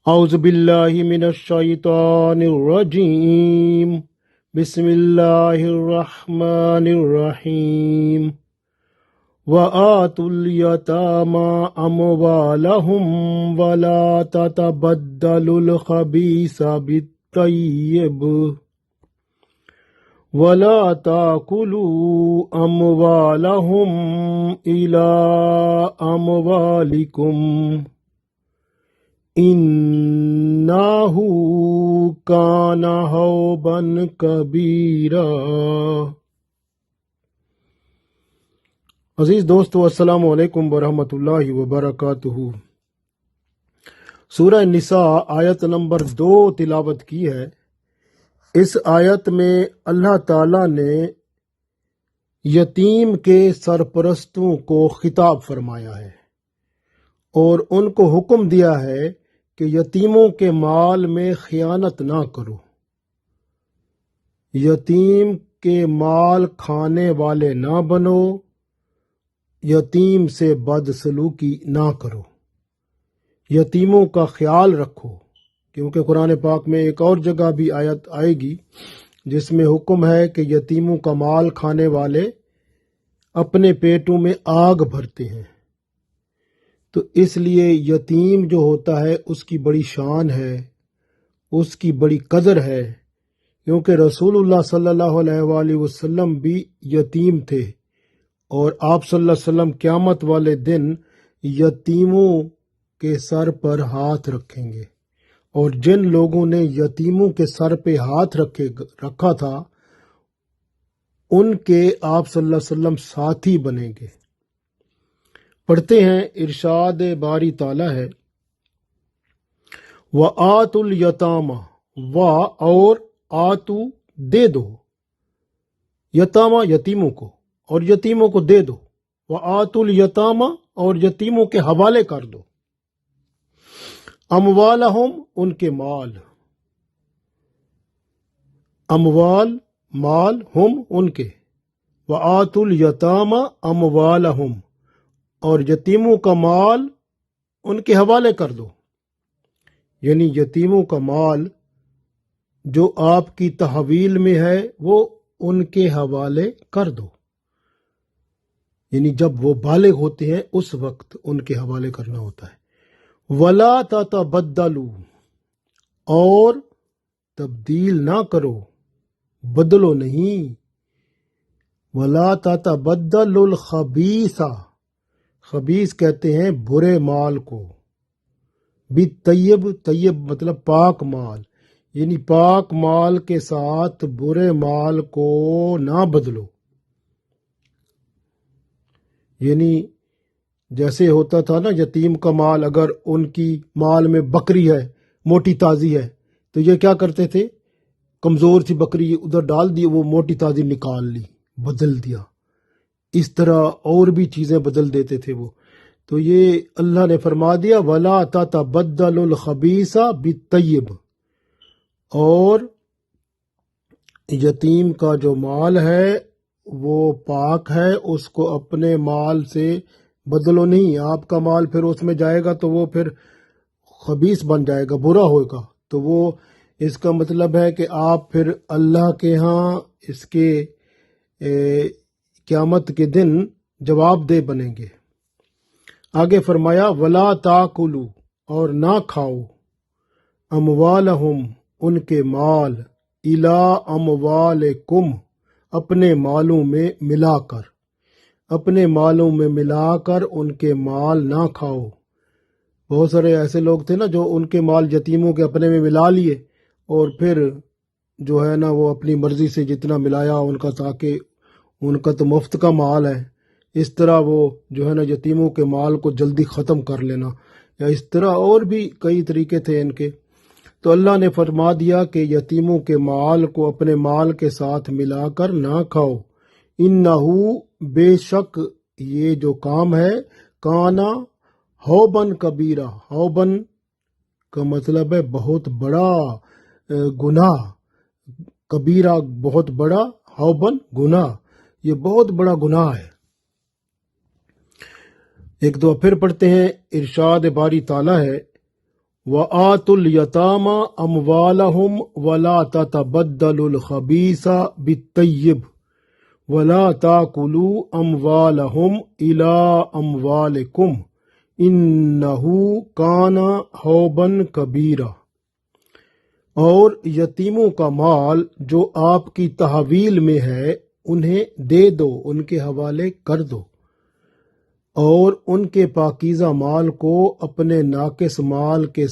اعوذ باللہ من الشیطان الرجیم بسم اللہ الرحمن الرحیم وآتوا اليتامى أموالهم ولا تتبدلوا الخبيث بالطيب ولا تأكلوا أموالهم إلى أموالكم إنه كان حوبا كبيرا۔ عزیز دوستو، السلام علیکم ورحمۃ اللہ وبرکاتہ۔ سورہ نساء آیت نمبر 2 تلاوت کی ہے۔ اس آیت میں اللہ تعالیٰ نے یتیم کے سرپرستوں کو خطاب فرمایا ہے اور ان کو حکم دیا ہے کہ یتیموں کے مال میں خیانت نہ کرو، یتیم کے مال کھانے والے نہ بنو، یتیم سے بدسلوکی نہ کرو، یتیموں کا خیال رکھو، کیونکہ قرآن پاک میں ایک اور جگہ بھی آیت آئے گی جس میں حکم ہے کہ یتیموں کا مال کھانے والے اپنے پیٹوں میں آگ بھرتے ہیں۔ تو اس لیے یتیم جو ہوتا ہے اس کی بڑی شان ہے، اس کی بڑی قدر ہے، کیونکہ رسول اللہ صلی اللہ علیہ وآلہ وسلم بھی یتیم تھے، اور آپ صلی اللہ علیہ وسلم قیامت والے دن یتیموں کے سر پر ہاتھ رکھیں گے، اور جن لوگوں نے یتیموں کے سر پہ ہاتھ رکھا تھا ان کے آپ صلی اللہ علیہ وسلم ساتھی بنیں گے۔ پڑھتے ہیں، ارشاد باری تعالیٰ ہے وَآتُوا الْيَتَامَى، اور آتو دے دو، یتامہ یتیموں کو، اور یتیموں کو دے دو، وَآتُوا الْيَتَامَى، اور یتیموں کے حوالے کر دو، اموالہم، ان کے مال، اموال مال، ہم ان کے، وَآتُوا الْيَتَامَى اموالہم، اور یتیموں کا مال ان کے حوالے کر دو، یعنی یتیموں کا مال جو آپ کی تحویل میں ہے وہ ان کے حوالے کر دو، یعنی جب وہ بالغ ہوتے ہیں اس وقت ان کے حوالے کرنا ہوتا ہے۔ وَلَا تَتَبَدَّلُوا، اور تبدیل نہ کرو، بدلو نہیں، وَلَا تَتَبَدَّلُوا الْخَبِيثَ، خبیث کہتے ہیں برے مال کو، بالطیب، طیب مطلب پاک مال، یعنی پاک مال کے ساتھ برے مال کو نہ بدلو۔ یعنی جیسے ہوتا تھا نا یتیم کا مال، اگر ان کی مال میں بکری ہے موٹی تازی ہے تو یہ کیا کرتے تھے، کمزور سی بکری ادھر ڈال دی، وہ موٹی تازی نکال لی، بدل دیا، اس طرح اور بھی چیزیں بدل دیتے تھے وہ۔ تو یہ اللہ نے فرما دیا وَلَا تَتَبَدَّلُوا الْخَبِيثَ بِالطَّيِّبِ، اور یتیم کا جو مال ہے وہ پاک ہے، اس کو اپنے مال سے بدلو نہیں۔ آپ کا مال پھر اس میں جائے گا تو وہ پھر خبیث بن جائے گا، برا ہوگا، تو وہ اس کا مطلب ہے کہ آپ پھر اللہ کے ہاں اس کے قیامت کے دن جواب دہ بنیں گے۔ آگے فرمایا وَلَا تَأْكُلُوا، اور نہ کھاؤ، اموالہم، ان کے مال، اِلَىٰ أَمْوَالِكُمْ، اپنے مالوں میں ملا کر، اپنے مالوں میں ملا کر ان کے مال نہ کھاؤ۔ بہت سارے ایسے لوگ تھے نا جو ان کے مال یتیموں کے اپنے میں ملا لیے، اور پھر جو ہے نا وہ اپنی مرضی سے جتنا ملایا ان کا، تاکہ ان کا تو مفت کا مال ہے، اس طرح وہ جو ہے نا یتیموں کے مال کو جلدی ختم کر لینا، یا اس طرح اور بھی کئی طریقے تھے ان کے۔ تو اللہ نے فرما دیا کہ یتیموں کے مال کو اپنے مال کے ساتھ ملا کر نہ کھاؤ، انہو، بے شک یہ جو کام ہے، کانا، حوبن کبیرہ، حوبن کا مطلب ہے بہت بڑا گناہ، کبیرہ بہت بڑا، حوبن گناہ، یہ بہت بڑا گناہ ہے۔ ایک دو پھر پڑھتے ہیں، ارشاد باری تعالیٰ ہے وَآتُوا الْيَتَامَى أَمْوَالَهُمْ وَلَا تَتَبَدَّلُوا الْخَبِيثَ بِالطَّيِّبِ وَلَا تَأْكُلُوا أَمْوَالَهُمْ إِلَىٰ أَمْوَالِكُمْ إِنَّهُ كَانَ حُوبًا كَبِيرًا۔ اور یتیموں کا مال جو آپ کی تحویل میں ہے انہیں دے دو، ان کے حوالے کر دو، اور ان کے پاکیزہ مال کو اپنے ناقص مال کے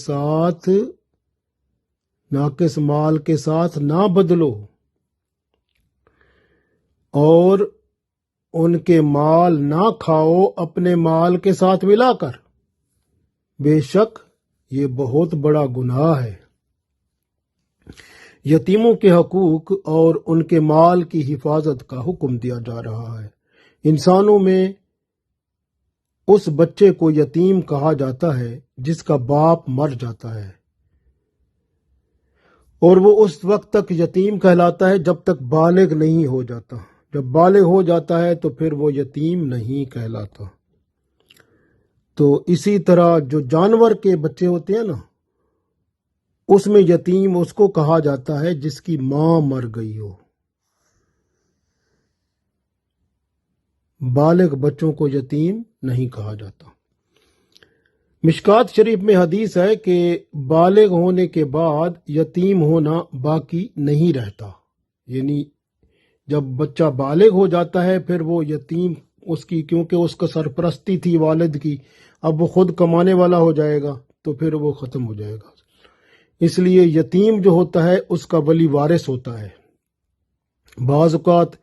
ساتھ نہ بدلو، اور ان کے مال نہ کھاؤ اپنے مال کے ساتھ ملا کر، بے شک یہ بہت بڑا گناہ ہے۔ یتیموں کے حقوق اور ان کے مال کی حفاظت کا حکم دیا جا رہا ہے۔ انسانوں میں اس بچے کو یتیم کہا جاتا ہے جس کا باپ مر جاتا ہے، اور وہ اس وقت تک یتیم کہلاتا ہے جب تک بالغ نہیں ہو جاتا۔ جب بالغ ہو جاتا ہے تو پھر وہ یتیم نہیں کہلاتا۔ تو اسی طرح جو جانور کے بچے ہوتے ہیں نا، اس میں یتیم اس کو کہا جاتا ہے جس کی ماں مر گئی ہو۔ بالغ بچوں کو یتیم نہیں کہا جاتا۔ مشکات شریف میں حدیث ہے کہ بالغ ہونے کے بعد یتیم ہونا باقی نہیں رہتا، یعنی جب بچہ بالغ ہو جاتا ہے پھر وہ یتیم اس کی، کیونکہ اس کا سرپرستی تھی والد کی، اب وہ خود کمانے والا ہو جائے گا تو پھر وہ ختم ہو جائے گا۔ اس لیے یتیم جو ہوتا ہے اس کا ولی وارث ہوتا ہے۔ بعض اوقات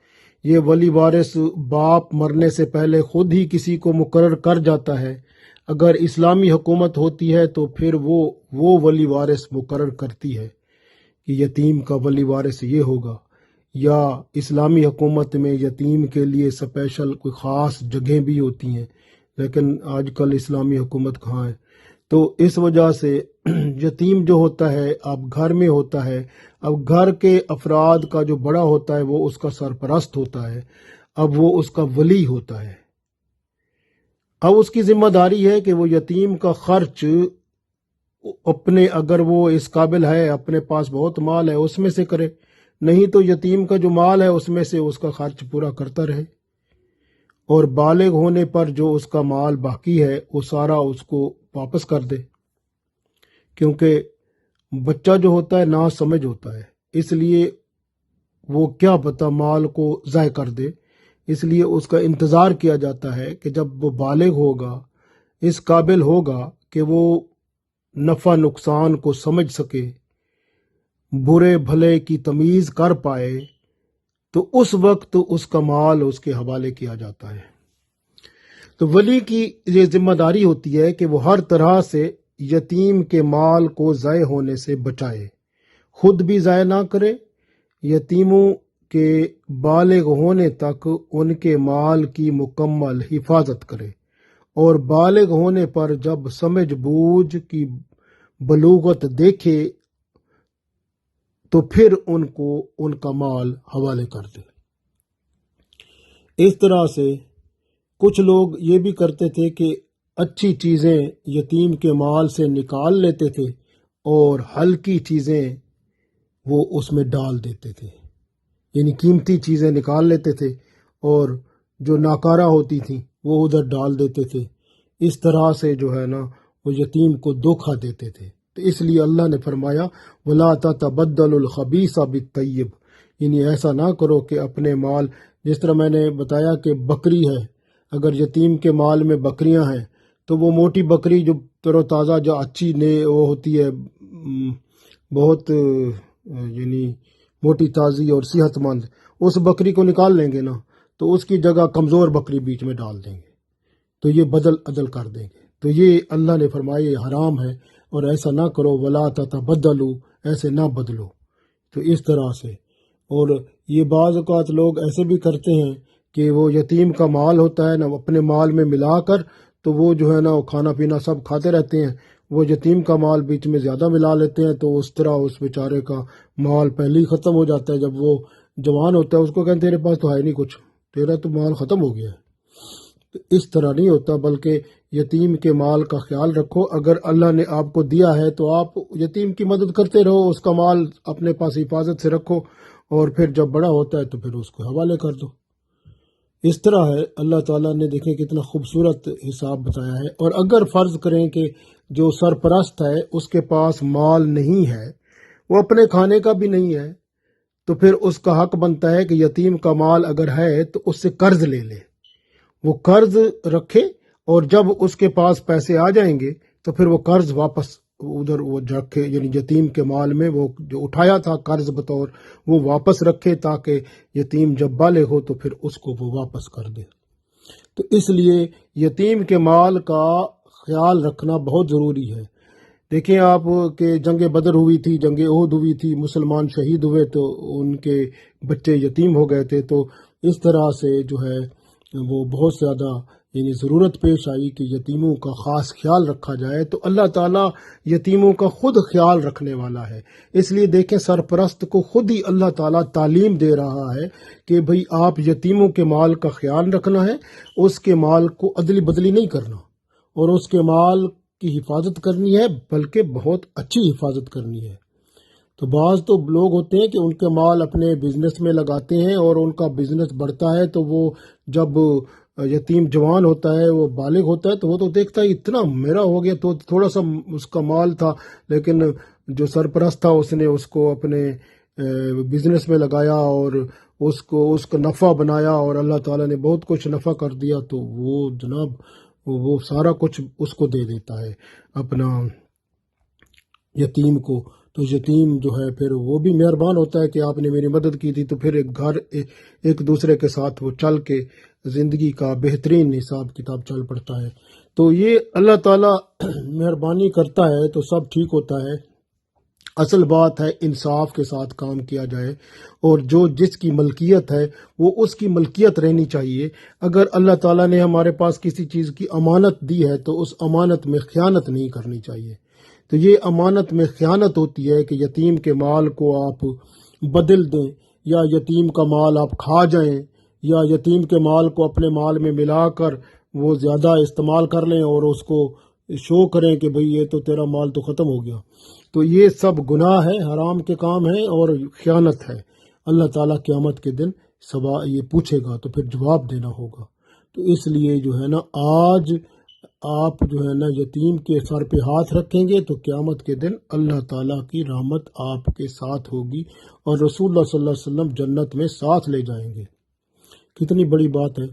یہ ولی وارث باپ مرنے سے پہلے خود ہی کسی کو مقرر کر جاتا ہے۔ اگر اسلامی حکومت ہوتی ہے تو پھر وہ ولی وارث مقرر کرتی ہے کہ یتیم کا ولی وارث یہ ہوگا، یا اسلامی حکومت میں یتیم کے لیے اسپیشل کوئی خاص جگہیں بھی ہوتی ہیں، لیکن آج کل اسلامی حکومت کہاں ہے۔ تو اس وجہ سے یتیم جو ہوتا ہے اب گھر میں ہوتا ہے، اب گھر کے افراد کا جو بڑا ہوتا ہے وہ اس کا سرپرست ہوتا ہے، اب وہ اس کا ولی ہوتا ہے۔ اب اس کی ذمہ داری ہے کہ وہ یتیم کا خرچ اپنے، اگر وہ اس قابل ہے، اپنے پاس بہت مال ہے اس میں سے کرے، نہیں تو یتیم کا جو مال ہے اس میں سے اس کا خرچ پورا کرتا رہے، اور بالغ ہونے پر جو اس کا مال باقی ہے وہ سارا اس کو واپس کر دے، کیونکہ بچہ جو ہوتا ہے نا سمجھ ہوتا ہے، اس لیے وہ کیا پتہ مال کو ضائع کر دے، اس لیے اس کا انتظار کیا جاتا ہے کہ جب وہ بالغ ہوگا، اس قابل ہوگا کہ وہ نفع نقصان کو سمجھ سکے، برے بھلے کی تمیز کر پائے، تو اس وقت اس کا مال اس کے حوالے کیا جاتا ہے۔ تو ولی کی یہ ذمہ داری ہوتی ہے کہ وہ ہر طرح سے یتیم کے مال کو ضائع ہونے سے بچائے، خود بھی ضائع نہ کرے، یتیموں کے بالغ ہونے تک ان کے مال کی مکمل حفاظت کرے، اور بالغ ہونے پر جب سمجھ بوجھ کی بلوغت دیکھے تو پھر ان کو ان کا مال حوالے کر دے۔ اس طرح سے کچھ لوگ یہ بھی کرتے تھے کہ اچھی چیزیں یتیم کے مال سے نکال لیتے تھے اور ہلکی چیزیں وہ اس میں ڈال دیتے تھے، یعنی قیمتی چیزیں نکال لیتے تھے اور جو ناکارہ ہوتی تھیں وہ ادھر ڈال دیتے تھے۔ اس طرح سے جو ہے نا وہ یتیم کو دھوکہ دیتے تھے۔ تو اس لیے اللہ نے فرمایا وَلَا تَتَبَدَّلُوا الْخَبِيثَ بِالطَّيِّبِ، یعنی ایسا نہ کرو کہ اپنے مال، جس طرح میں نے بتایا کہ بکری ہے، اگر یتیم کے مال میں بکریاں ہیں تو وہ موٹی بکری جو تر و تازہ جو اچھی وہ ہوتی ہے، بہت یعنی موٹی تازی اور صحت مند، اس بکری کو نکال لیں گے نا تو اس کی جگہ کمزور بکری بیچ میں ڈال دیں گے، تو یہ بدل عدل کر دیں گے۔ تو یہ اللہ نے فرمایا یہ حرام ہے، اور ایسا نہ کرو، ولا تتبدلوا، ایسے نہ بدلو۔ تو اس طرح سے، اور یہ بعض اوقات لوگ ایسے بھی کرتے ہیں کہ وہ یتیم کا مال ہوتا ہے نا اپنے مال میں ملا کر، تو وہ جو ہے نا وہ کھانا پینا سب کھاتے رہتے ہیں، وہ یتیم کا مال بیچ میں زیادہ ملا لیتے ہیں، تو اس طرح اس بیچارے کا مال پہلے ہی ختم ہو جاتا ہے۔ جب وہ جوان ہوتا ہے اس کو کہتے ہیں تیرے پاس تو ہے نہیں کچھ، تیرا تو مال ختم ہو گیا ہے۔ اس طرح نہیں ہوتا، بلکہ یتیم کے مال کا خیال رکھو۔ اگر اللہ نے آپ کو دیا ہے تو آپ یتیم کی مدد کرتے رہو، اس کا مال اپنے پاس حفاظت سے رکھو، اور پھر جب بڑا ہوتا ہے تو پھر اس کو حوالے کر دو۔ اس طرح ہے اللہ تعالیٰ نے، دیکھیں کتنا خوبصورت حساب بتایا ہے۔ اور اگر فرض کریں کہ جو سرپرست ہے اس کے پاس مال نہیں ہے، وہ اپنے کھانے کا بھی نہیں ہے، تو پھر اس کا حق بنتا ہے کہ یتیم کا مال اگر ہے تو اس سے قرض لے لے، وہ قرض رکھے، اور جب اس کے پاس پیسے آ جائیں گے تو پھر وہ قرض واپس ادھر وہ رکھے، یعنی یتیم کے مال میں وہ جو اٹھایا تھا قرض بطور، وہ واپس رکھے، تاکہ یتیم جب بالغ ہو تو پھر اس کو وہ واپس کر دے۔ تو اس لیے یتیم کے مال کا خیال رکھنا بہت ضروری ہے۔ دیکھیں آپ کہ جنگ بدر ہوئی تھی، جنگ احد ہوئی تھی، مسلمان شہید ہوئے تو ان کے بچے یتیم ہو گئے تھے۔ تو اس طرح سے جو ہے وہ بہت زیادہ یعنی ضرورت پیش آئی کہ یتیموں کا خاص خیال رکھا جائے۔ تو اللہ تعالیٰ یتیموں کا خود خیال رکھنے والا ہے۔ اس لیے دیکھیں سرپرست کو خود ہی اللہ تعالیٰ تعلیم دے رہا ہے کہ بھئی آپ یتیموں کے مال کا خیال رکھنا ہے، اس کے مال کو ادلی بدلی نہیں کرنا، اور اس کے مال کی حفاظت کرنی ہے، بلکہ بہت اچھی حفاظت کرنی ہے۔ تو بعض تو لوگ ہوتے ہیں کہ ان کے مال اپنے بزنس میں لگاتے ہیں، اور ان کا بزنس بڑھتا ہے تو وہ جب یتیم جوان ہوتا ہے، وہ بالغ ہوتا ہے، تو وہ تو دیکھتا ہے اتنا میرا ہو گیا، تو تھوڑا سا اس کا مال تھا، لیکن جو سرپرست تھا اس نے اس کو اپنے بزنس میں لگایا اور اس کا نفع بنایا، اور اللہ تعالیٰ نے بہت کچھ نفع کر دیا، تو وہ جناب وہ سارا کچھ اس کو دے دیتا ہے اپنا یتیم کو۔ تو یتیم جو ہے پھر وہ بھی مہربان ہوتا ہے کہ آپ نے میری مدد کی تھی، تو پھر ایک دوسرے کے ساتھ وہ چل کے زندگی کا بہترین حساب کتاب چل پڑتا ہے۔ تو یہ اللہ تعالیٰ مہربانی کرتا ہے تو سب ٹھیک ہوتا ہے۔ اصل بات ہے انصاف کے ساتھ کام کیا جائے، اور جو جس کی ملکیت ہے وہ اس کی ملکیت رہنی چاہیے۔ اگر اللہ تعالیٰ نے ہمارے پاس کسی چیز کی امانت دی ہے تو اس امانت میں خیانت نہیں کرنی چاہیے۔ تو یہ امانت میں خیانت ہوتی ہے کہ یتیم کے مال کو آپ بدل دیں، یا یتیم کا مال آپ کھا جائیں، یا یتیم کے مال کو اپنے مال میں ملا کر وہ زیادہ استعمال کر لیں اور اس کو شو کریں کہ بھئی یہ تو تیرا مال تو ختم ہو گیا۔ تو یہ سب گناہ ہے، حرام کے کام ہیں اور خیانت ہے۔ اللہ تعالیٰ قیامت کے دن یہ پوچھے گا تو پھر جواب دینا ہوگا۔ تو اس لیے جو ہے نا آج آپ جو ہے نا یتیم کے سر پہ ہاتھ رکھیں گے تو قیامت کے دن اللہ تعالیٰ کی رحمت آپ کے ساتھ ہوگی، اور رسول اللہ صلی اللہ علیہ وسلم جنت میں ساتھ لے جائیں گے۔ کتنی بڑی بات ہے۔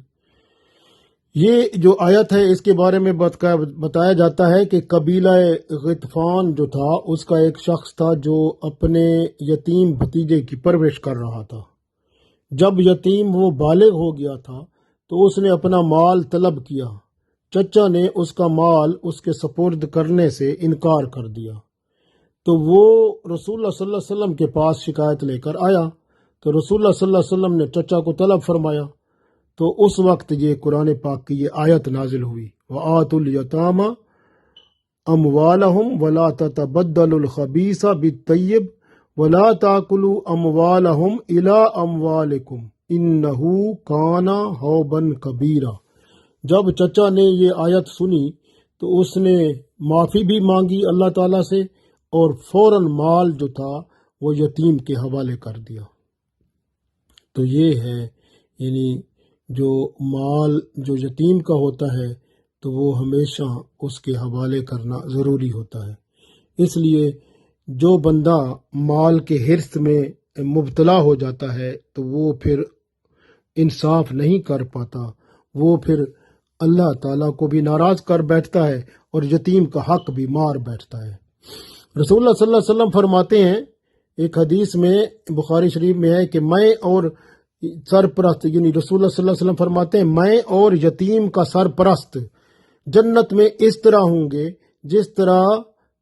یہ جو آیت ہے اس کے بارے میں بتایا جاتا ہے کہ قبیلہ غطفان جو تھا اس کا ایک شخص تھا جو اپنے یتیم بھتیجے کی پرورش کر رہا تھا۔ جب یتیم وہ بالغ ہو گیا تھا تو اس نے اپنا مال طلب کیا، چچا نے اس کا مال اس کے سپرد کرنے سے انکار کر دیا، تو وہ رسول اللہ صلی اللہ علیہ وسلم کے پاس شکایت لے کر آیا، تو رسول اللہ صلی اللہ علیہ وسلم نے چچا کو طلب فرمایا، تو اس وقت یہ قرآن پاک کی یہ آیت نازل ہوئی، وَآتُوا الْيَتَامَى أَمْوَالَهُمْ وَلَا تَتَبَدَّلُوا الْخَبِيثَ بِالطَّيِّبِ وَلَا تَأْكُلُوا أَمْوَالَهُمْ إِلَىٰ أَمْوَالِكُمْ إِنَّهُ كَانَ حُوبًا كَبِيرًا۔ جب چچا نے یہ آیت سنی تو اس نے معافی بھی مانگی اللہ تعالیٰ سے، اور فوراً مال جو تھا وہ یتیم کے حوالے کر دیا۔ تو یہ ہے یعنی جو مال جو یتیم کا ہوتا ہے تو وہ ہمیشہ اس کے حوالے کرنا ضروری ہوتا ہے۔ اس لیے جو بندہ مال کے حرص میں مبتلا ہو جاتا ہے تو وہ پھر انصاف نہیں کر پاتا، وہ پھر اللہ تعالیٰ کو بھی ناراض کر بیٹھتا ہے اور یتیم کا حق بھی مار بیٹھتا ہے۔ رسول اللہ صلی اللہ علیہ وسلم فرماتے ہیں ایک حدیث میں بخاری شریف میں ہے کہ میں اور سرپرست، یعنی رسول اللہ صلی اللہ علیہ وسلم فرماتے ہیں میں اور یتیم کا سرپرست جنت میں اس طرح ہوں گے جس طرح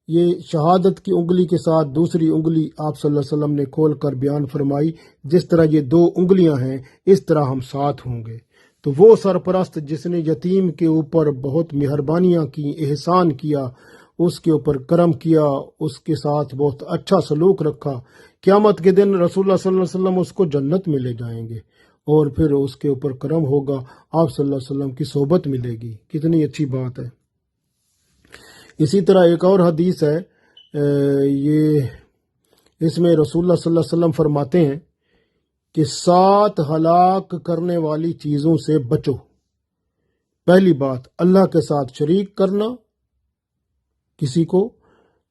یہ شہادت کی انگلی کے ساتھ دوسری انگلی آپ صلی اللہ علیہ وسلم نے کھول کر بیان فرمائی، جس طرح یہ دو انگلیاں ہیں اس طرح ہم ساتھ ہوں گے۔ تو وہ سرپرست جس نے یتیم کے اوپر بہت مہربانیاں کی، احسان کیا، اس کے اوپر کرم کیا، اس کے ساتھ بہت اچھا سلوک رکھا، قیامت کے دن رسول اللہ صلی اللہ علیہ وسلم اس کو جنت میں لے جائیں گے، اور پھر اس کے اوپر کرم ہوگا، آپ صلی اللہ علیہ وسلم کی صحبت ملے گی۔ کتنی اچھی بات ہے۔ اسی طرح ایک اور حدیث ہے، اس میں رسول اللہ صلی اللہ علیہ وسلم فرماتے ہیں کہ 7 ہلاک کرنے والی چیزوں سے بچو۔ پہلی بات اللہ کے ساتھ شریک کرنا کسی کو،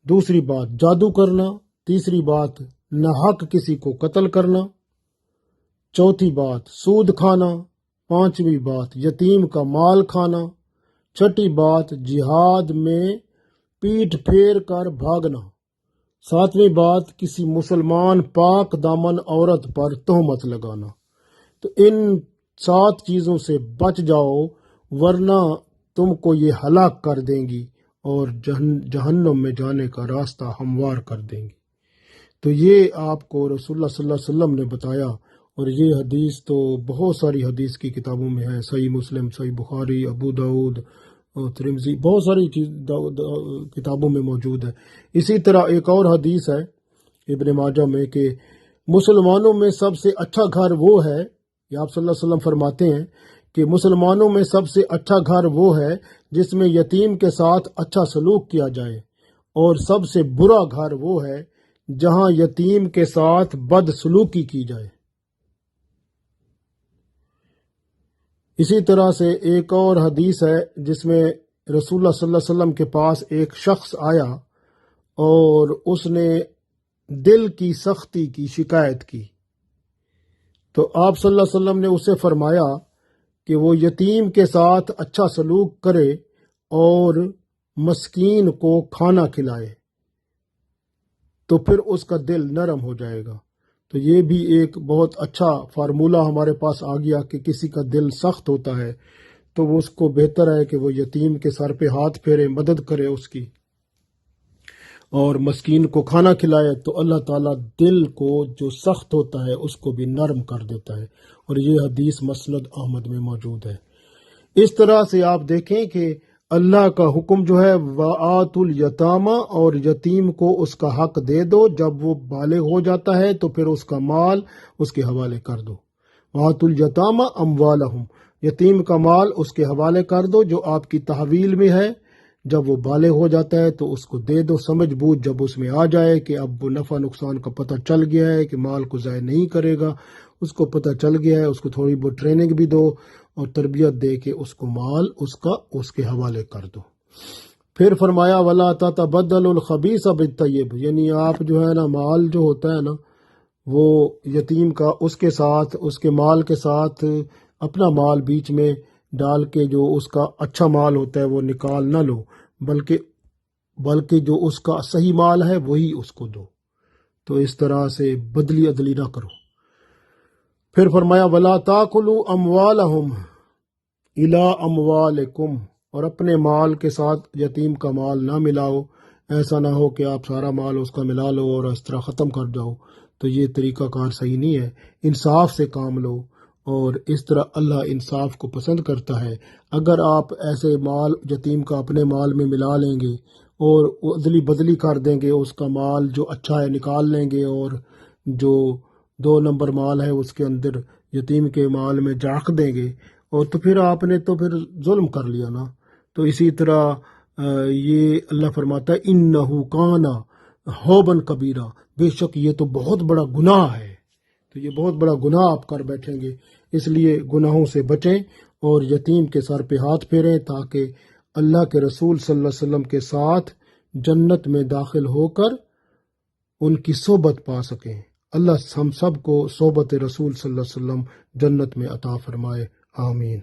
دوسری بات جادو کرنا، تیسری بات ناحق کسی کو قتل کرنا، چوتھی بات سود کھانا، پانچویں بات یتیم کا مال کھانا، چھٹی بات جہاد میں پیٹھ پھیر کر بھاگنا، ساتویں بات کسی مسلمان پاک دامن عورت پر تہمت لگانا۔ تو ان 7 چیزوں سے بچ جاؤ، ورنہ تم کو یہ ہلاک کر دیں گی اور جہنم میں جانے کا راستہ ہموار کر دیں گی۔ تو یہ آپ کو رسول اللہ صلی اللہ علیہ وسلم نے بتایا، اور یہ حدیث تو بہت ساری حدیث کی کتابوں میں ہے، صحیح مسلم، صحیح بخاری، ابو داؤد اور ترمذی، بہت ساری کتابوں میں موجود ہے۔ اسی طرح ایک اور حدیث ہے ابن ماجہ میں کہ مسلمانوں میں سب سے اچھا گھر وہ ہے، یہ آپ صلی اللہ علیہ وسلم فرماتے ہیں کہ مسلمانوں میں سب سے اچھا گھر وہ ہے جس میں یتیم کے ساتھ اچھا سلوک کیا جائے، اور سب سے برا گھر وہ ہے جہاں یتیم کے ساتھ بد سلوکی کی جائے۔ اسی طرح سے ایک اور حدیث ہے جس میں رسول اللہ صلی اللہ علیہ وسلم کے پاس ایک شخص آیا اور اس نے دل کی سختی کی شکایت کی، تو آپ صلی اللہ علیہ وسلم نے اسے فرمایا کہ وہ یتیم کے ساتھ اچھا سلوک کرے اور مسکین کو کھانا کھلائے، تو پھر اس کا دل نرم ہو جائے گا۔ تو یہ بھی ایک بہت اچھا فارمولہ ہمارے پاس آ گیا کہ کسی کا دل سخت ہوتا ہے تو وہ اس کو بہتر ہے کہ وہ یتیم کے سر پہ ہاتھ پھیرے، مدد کرے اس کی، اور مسکین کو کھانا کھلائے، تو اللہ تعالیٰ دل کو جو سخت ہوتا ہے اس کو بھی نرم کر دیتا ہے، اور یہ حدیث مسند احمد میں موجود ہے۔ اس طرح سے آپ دیکھیں کہ اللہ کا حکم جو ہے وَآتُوا الْیَتَامَ، اور یتیم کو اس کا حق دے دو، جب وہ بالغ ہو جاتا ہے تو پھر اس کا مال اس کے حوالے کر دو۔ وَآتُوا الْیَتَامَ أَمْوَالَهُمْ، یتیم کا مال اس کے حوالے کر دو جو آپ کی تحویل میں ہے، جب وہ بالغ ہو جاتا ہے تو اس کو دے دو، سمجھ بوجھ جب اس میں آ جائے کہ اب وہ نفع نقصان کا پتہ چل گیا ہے کہ مال کو ضائع نہیں کرے گا، اس کو پتہ چل گیا ہے، اس کو تھوڑی بہت ٹریننگ بھی دو اور تربیت دے کے اس کو مال اس کے حوالے کر دو۔ پھر فرمایا وَلَا تَتَبَدَّلُوا الْخَبِيثَ بِالطَّيِّبِ، یعنی آپ جو ہے نا مال جو ہوتا ہے نا وہ یتیم کا، اس کے ساتھ اس کے مال کے ساتھ اپنا مال بیچ میں ڈال کے جو اس کا اچھا مال ہوتا ہے وہ نکال نہ لو، بلکہ جو اس کا صحیح مال ہے وہی اس کو دو۔ تو اس طرح سے بدلی عدلی نہ کرو۔ پھر فرمایا وَلَا تَأْكُلُوا أَمْوَالَهُمْ إِلَىٰ أَمْوَالِكُمْ، اور اپنے مال کے ساتھ یتیم کا مال نہ ملاؤ، ایسا نہ ہو کہ آپ سارا مال اس کا ملا لو اور اس طرح ختم کر جاؤ، تو یہ طریقہ کار صحیح نہیں ہے۔ انصاف سے کام لو، اور اس طرح اللہ انصاف کو پسند کرتا ہے۔ اگر آپ ایسے مال یتیم کا اپنے مال میں ملا لیں گے اور ادلی بدلی کر دیں گے، اس کا مال جو اچھا ہے نکال لیں گے اور جو 2 نمبر مال ہے اس کے اندر یتیم کے مال میں جھانک دیں گے، اور تو پھر آپ نے تو پھر ظلم کر لیا نا۔ تو اسی طرح یہ اللہ فرماتا ہے انہو کانا حوبن کبیرہ، بے شک یہ تو بہت بڑا گناہ ہے، تو یہ بہت بڑا گناہ آپ کر بیٹھیں گے، اس لیے گناہوں سے بچیں اور یتیم کے سر پہ ہاتھ پھیریں تاکہ اللہ کے رسول صلی اللہ علیہ وسلم کے ساتھ جنت میں داخل ہو کر ان کی صحبت پا سکیں۔ اللہ ہم سب کو صحبت رسول صلی اللہ علیہ وسلم جنت میں عطا فرمائے، آمین۔